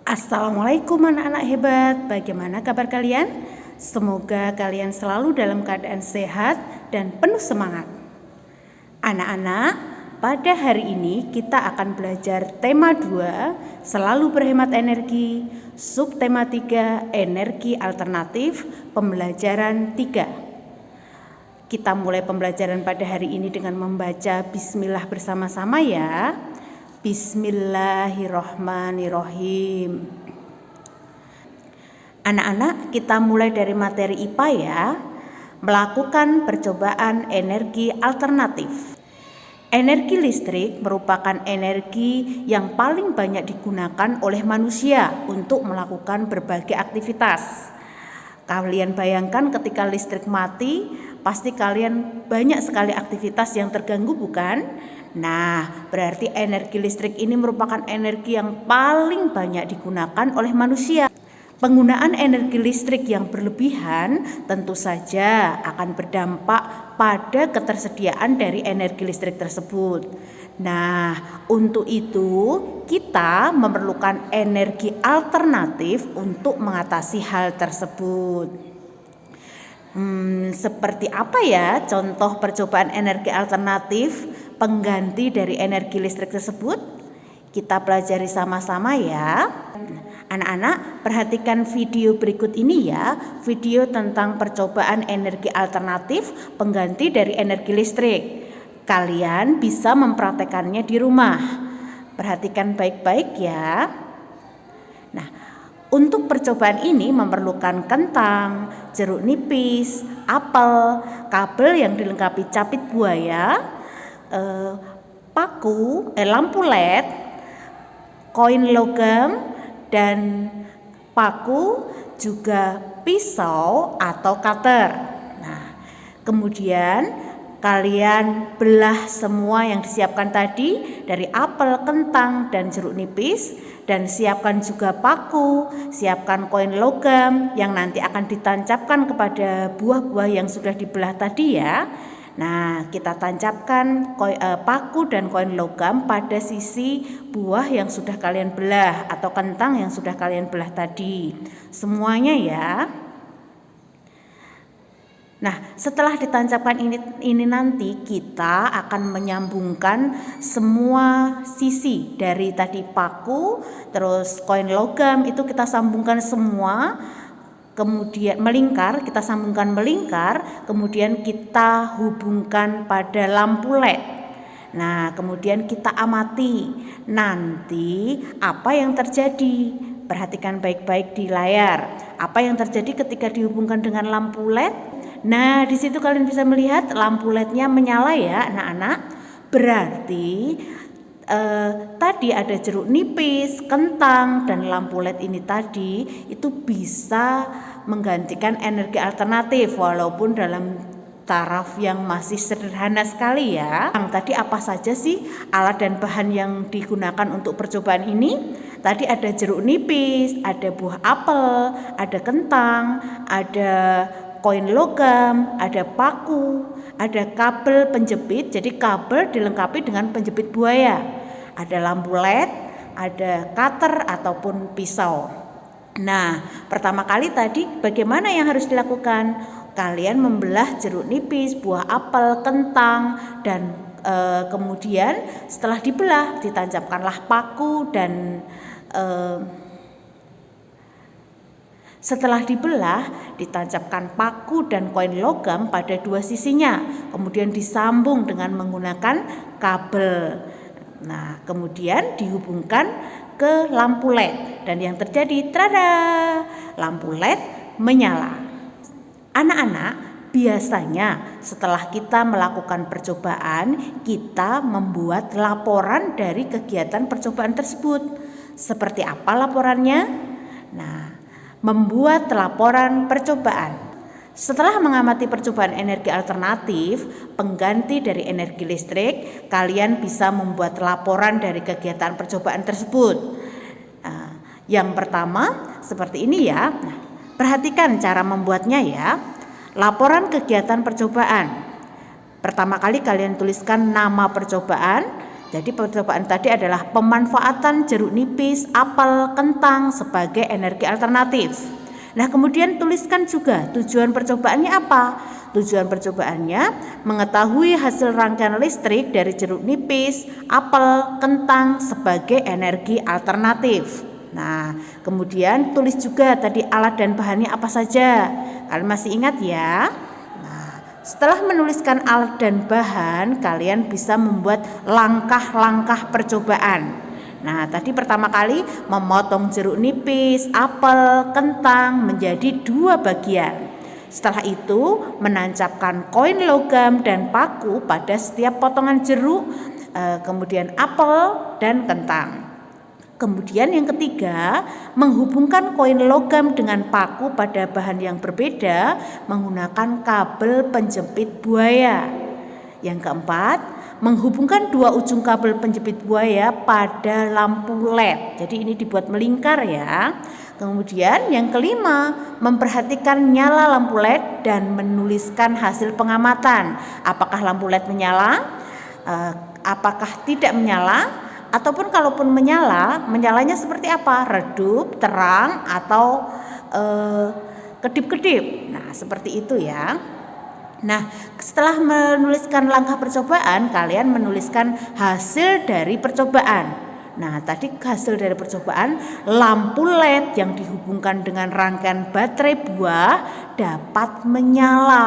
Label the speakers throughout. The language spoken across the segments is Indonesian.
Speaker 1: Assalamualaikum anak-anak hebat, bagaimana kabar kalian? Semoga kalian selalu dalam keadaan sehat dan penuh semangat. Anak-anak, pada hari ini kita akan belajar tema 2, selalu berhemat energi, subtema 3, energi alternatif, pembelajaran 3. Kita mulai pembelajaran pada hari ini dengan membaca bismillah bersama-sama ya. Bismillahirrohmanirrohim. Anak-anak, kita mulai dari materi IPA ya. Melakukan percobaan energi alternatif. Energi listrik merupakan energi yang paling banyak digunakan oleh manusia untuk melakukan berbagai aktivitas. Kalian bayangkan ketika listrik mati, pasti kalian banyak sekali aktivitas yang terganggu, bukan? Nah, berarti energi listrik ini merupakan energi yang paling banyak digunakan oleh manusia. Penggunaan energi listrik yang berlebihan tentu saja akan berdampak pada ketersediaan dari energi listrik tersebut. Nah, untuk itu kita memerlukan energi alternatif untuk mengatasi hal tersebut. Seperti apa ya contoh percobaan energi alternatif pengganti dari energi listrik tersebut? Kita pelajari sama-sama ya. Anak-anak, perhatikan video berikut ini ya. Video tentang percobaan energi alternatif pengganti dari energi listrik. Kalian bisa mempraktekannya di rumah. Perhatikan baik-baik ya. Nah, untuk percobaan ini memerlukan kentang, jeruk nipis, apel, kabel yang dilengkapi capit buaya, lampu LED, koin logam, dan paku, juga pisau atau cutter. Nah, kemudian kalian belah semua yang disiapkan tadi dari apel, kentang, dan jeruk nipis, dan siapkan juga paku, siapkan koin logam yang nanti akan ditancapkan kepada buah-buah yang sudah dibelah tadi ya. Nah, kita tancapkan paku dan koin logam pada sisi buah yang sudah kalian belah atau kentang yang sudah kalian belah tadi. Semuanya ya. Nah, setelah ditancapkan ini nanti kita akan menyambungkan semua sisi dari tadi paku, terus koin logam itu kita sambungkan semua. Kemudian kita sambungkan melingkar, kemudian kita hubungkan pada lampu LED. Nah, kemudian kita amati nanti apa yang terjadi. Perhatikan baik-baik di layar. Apa yang terjadi ketika dihubungkan dengan lampu LED? Nah, di situ kalian bisa melihat lampu LED-nya menyala ya, anak-anak. Berarti tadi ada jeruk nipis, kentang, dan lampu LED ini tadi itu bisa menggantikan energi alternatif walaupun dalam taraf yang masih sederhana sekali ya. Yang tadi apa saja sih alat dan bahan yang digunakan untuk percobaan ini? Tadi ada jeruk nipis, ada buah apel, ada kentang, ada koin logam, ada paku, ada kabel penjepit, jadi kabel dilengkapi dengan penjepit buaya, ada lampu LED, ada cutter ataupun pisau. Nah, pertama kali tadi bagaimana yang harus dilakukan? Kalian membelah jeruk nipis, buah apel, kentang, dan kemudian setelah dibelah ditancapkanlah paku dan setelah dibelah, ditancapkan paku dan koin logam pada dua sisinya, kemudian disambung dengan menggunakan kabel. Nah, kemudian dihubungkan ke lampu LED dan yang terjadi, tada, lampu LED menyala. Anak-anak, biasanya setelah kita melakukan percobaan, kita membuat laporan dari kegiatan percobaan tersebut. Seperti apa laporannya? Nah, membuat laporan percobaan. Setelah mengamati percobaan energi alternatif pengganti dari energi listrik, kalian bisa membuat laporan dari kegiatan percobaan tersebut. Yang pertama seperti ini ya. Perhatikan cara membuatnya ya. Laporan kegiatan percobaan. Pertama kali kalian tuliskan nama percobaan, Jadi percobaan tadi adalah pemanfaatan jeruk nipis, apel, kentang sebagai energi alternatif. Nah, kemudian tuliskan juga tujuan percobaannya apa? Tujuan percobaannya mengetahui hasil rangkaian listrik dari jeruk nipis, apel, kentang sebagai energi alternatif. Nah, kemudian tulis juga tadi alat dan bahannya apa saja. Kalian masih ingat ya? Setelah menuliskan alat dan bahan, kalian bisa membuat langkah-langkah percobaan. Nah, tadi pertama kali memotong jeruk nipis, apel, kentang menjadi 2 bagian. Setelah itu, menancapkan koin logam dan paku pada setiap potongan jeruk, kemudian apel dan kentang. Kemudian yang ketiga, menghubungkan koin logam dengan paku pada bahan yang berbeda menggunakan kabel penjepit buaya. Yang keempat, menghubungkan 2 ujung kabel penjepit buaya pada lampu LED. Jadi ini dibuat melingkar ya. Kemudian yang kelima, memperhatikan nyala lampu LED dan menuliskan hasil pengamatan. Apakah lampu LED menyala? Apakah tidak menyala? Ataupun kalaupun menyalanya seperti apa? Redup, terang, atau kedip-kedip. Nah, seperti itu ya. Nah, setelah menuliskan langkah percobaan, kalian menuliskan hasil dari percobaan. Nah, tadi hasil dari percobaan, lampu LED yang dihubungkan dengan rangkaian baterai buah dapat menyala.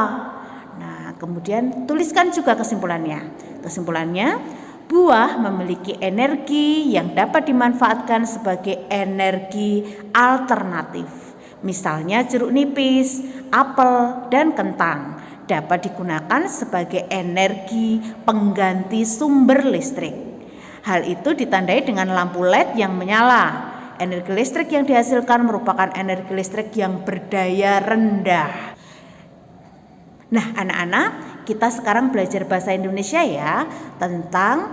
Speaker 1: Nah, kemudian tuliskan juga kesimpulannya. Kesimpulannya, buah memiliki energi yang dapat dimanfaatkan sebagai energi alternatif. Misalnya jeruk nipis, apel, dan kentang dapat digunakan sebagai energi pengganti sumber listrik. Hal itu ditandai dengan lampu LED yang menyala. Energi listrik yang dihasilkan merupakan energi listrik yang berdaya rendah. Nah, anak-anak, kita sekarang belajar bahasa Indonesia ya, tentang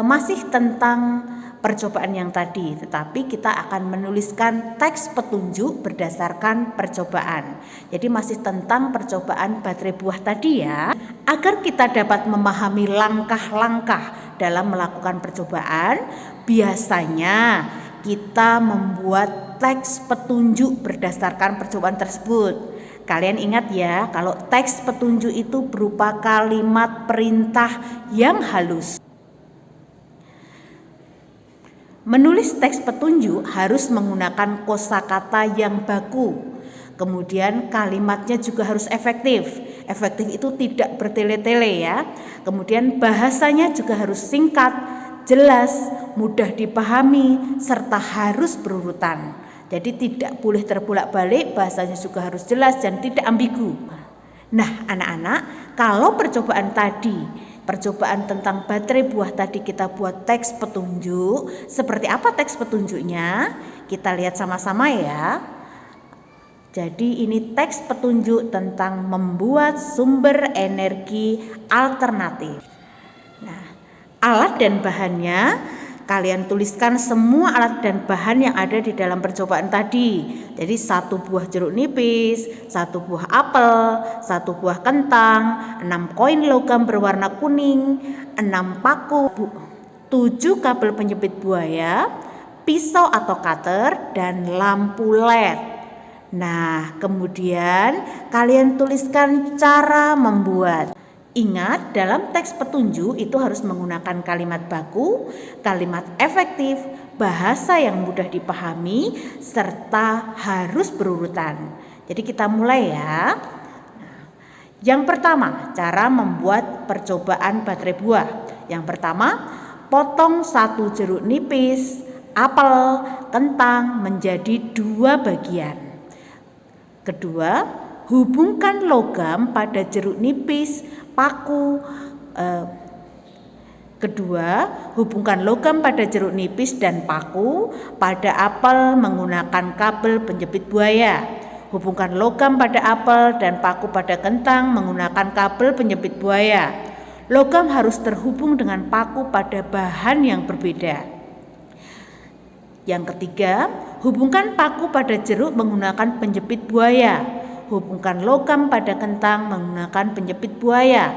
Speaker 1: masih tentang percobaan yang tadi, tetapi kita akan menuliskan teks petunjuk berdasarkan percobaan. Jadi masih tentang percobaan baterai buah tadi ya. Agar kita dapat memahami langkah-langkah dalam melakukan percobaan, biasanya kita membuat teks petunjuk berdasarkan percobaan tersebut. Kalian ingat ya, kalau teks petunjuk itu berupa kalimat perintah yang halus. Menulis teks petunjuk harus menggunakan kosakata yang baku. Kemudian kalimatnya juga harus efektif. Efektif itu tidak bertele-tele ya. Kemudian bahasanya juga harus singkat, jelas, mudah dipahami, serta harus berurutan. Jadi tidak boleh terbolak-balik, bahasanya juga harus jelas dan tidak ambigu. Nah, anak-anak, kalau percobaan tentang baterai buah tadi kita buat teks petunjuk, seperti apa teks petunjuknya? Kita lihat sama-sama ya. Jadi ini teks petunjuk tentang membuat sumber energi alternatif. Nah, alat dan bahannya, kalian tuliskan semua alat dan bahan yang ada di dalam percobaan tadi. Jadi 1 buah jeruk nipis, 1 buah apel, 1 buah kentang, 6 koin logam berwarna kuning, 6 paku, 7 kabel penjepit buaya, pisau atau cutter, dan lampu LED. Nah, kemudian kalian tuliskan cara membuat. Ingat, dalam teks petunjuk itu harus menggunakan kalimat baku, kalimat efektif, bahasa yang mudah dipahami, serta harus berurutan. Jadi kita mulai ya. Yang pertama, cara membuat percobaan baterai buah. Yang pertama, potong 1 jeruk nipis, apel, kentang menjadi 2 bagian. Kedua, hubungkan logam pada jeruk nipis, paku. Kedua, hubungkan logam pada jeruk nipis dan paku pada apel menggunakan kabel penjepit buaya. Hubungkan logam pada apel dan paku pada kentang menggunakan kabel penjepit buaya. Logam harus terhubung dengan paku pada bahan yang berbeda. Yang ketiga, hubungkan paku pada jeruk menggunakan penjepit buaya. Hubungkan logam pada kentang menggunakan penjepit buaya.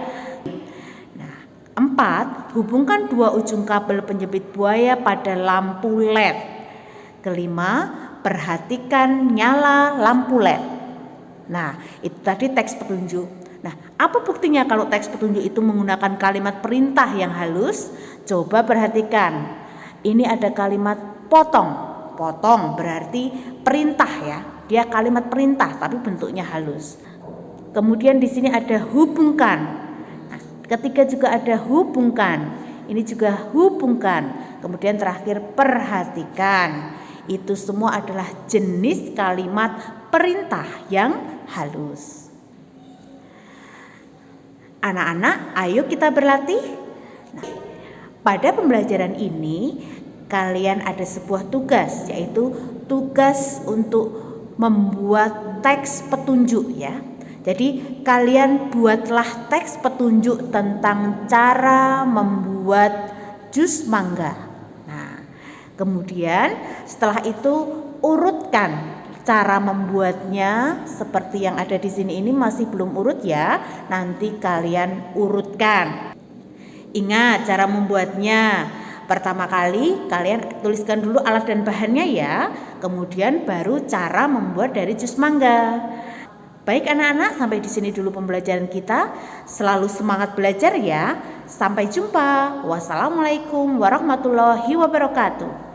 Speaker 1: Nah, 4. Hubungkan dua ujung kabel penjepit buaya pada lampu LED. Kelima, perhatikan nyala lampu LED. Nah, itu tadi teks petunjuk. Nah, apa buktinya kalau teks petunjuk itu menggunakan kalimat perintah yang halus? Coba perhatikan. Ini ada kalimat potong. Potong berarti perintah ya. Dia kalimat perintah tapi bentuknya halus. Kemudian di sini ada hubungkan. Ketiga juga ada hubungkan, ini juga hubungkan. Kemudian terakhir perhatikan. Itu semua adalah jenis kalimat perintah yang halus. Anak-anak, ayo kita berlatih. Nah, pada pembelajaran ini kalian ada sebuah tugas, yaitu tugas untuk membuat teks petunjuk ya. Jadi kalian buatlah teks petunjuk tentang cara membuat jus mangga. Nah, kemudian setelah itu urutkan cara membuatnya seperti yang ada di sini. Ini masih belum urut ya. Nanti kalian urutkan. Ingat cara membuatnya. Pertama kali kalian tuliskan dulu alat dan bahannya ya. Kemudian baru cara membuat dari jus mangga. Baik anak-anak, sampai di sini dulu pembelajaran kita. Selalu semangat belajar ya. Sampai jumpa. Wassalamualaikum warahmatullahi wabarakatuh.